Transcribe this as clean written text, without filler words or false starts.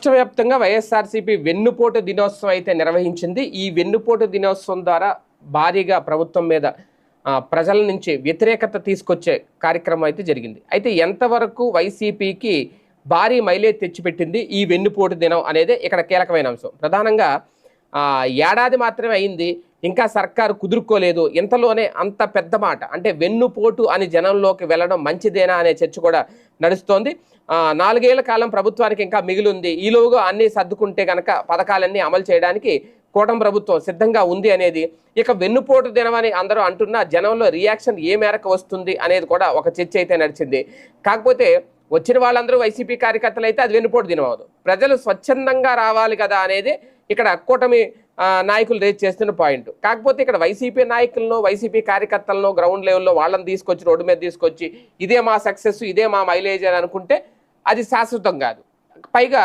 రాష్ట్ర వ్యాప్తంగా వైఎస్ఆర్సీపీ వెన్నుపోటు దినోత్సవం అయితే నిర్వహించింది. ఈ వెన్నుపోటు దినోత్సవం ద్వారా భారీగా ప్రభుత్వం మీద ప్రజల నుంచి వ్యతిరేకత తీసుకొచ్చే కార్యక్రమం అయితే జరిగింది. అయితే ఎంతవరకు వైసీపీకి భారీ మైలేజ్ తెచ్చిపెట్టింది ఈ వెన్నుపోటు దినం అనేది ఇక్కడ కీలకమైన అంశం. ప్రధానంగా ఏడాది మాత్రమే అయింది, ఇంకా సర్కారు కుదురుకోలేదు. ఇంతలోనే అంత పెద్ద మాట అంటే వెన్నుపోటు అని జనంలోకి వెళ్ళడం మంచిదేనా అనే చర్చ కూడా నడుస్తోంది. 4 ఏళ్ల కాలం ప్రభుత్వానికి ఇంకా మిగిలింది, ఈలోగా అన్నీ సర్దుకుంటే కనుక పథకాలన్నీ అమలు చేయడానికి కూటమి ప్రభుత్వం సిద్ధంగా ఉంది అనేది. ఇక వెన్నుపోటు దినం అని అందరూ అంటున్నా జనంలో రియాక్షన్ ఏ మేరకు వస్తుంది అనేది కూడా ఒక చర్చ అయితే నడిచింది. కాకపోతే వచ్చిన వాళ్ళందరూ వైసీపీ కార్యకర్తలు అయితే అది వెన్నుపోటు దినం అవదు, ప్రజలు స్వచ్ఛందంగా రావాలి కదా అనేది ఇక్కడ కూటమి నాయకులు రేజ్ చేస్తున్న పాయింట్. కాకపోతే ఇక్కడ వైసీపీ నాయకులను, వైసీపీ కార్యకర్తలను గ్రౌండ్ లెవెల్లో వాళ్ళని తీసుకొచ్చి రోడ్డు మీద తీసుకొచ్చి ఇదే మా సక్సెస్, ఇదే మా మైలేజ్ అని అనుకుంటే అది శాశ్వతం కాదు. పైగా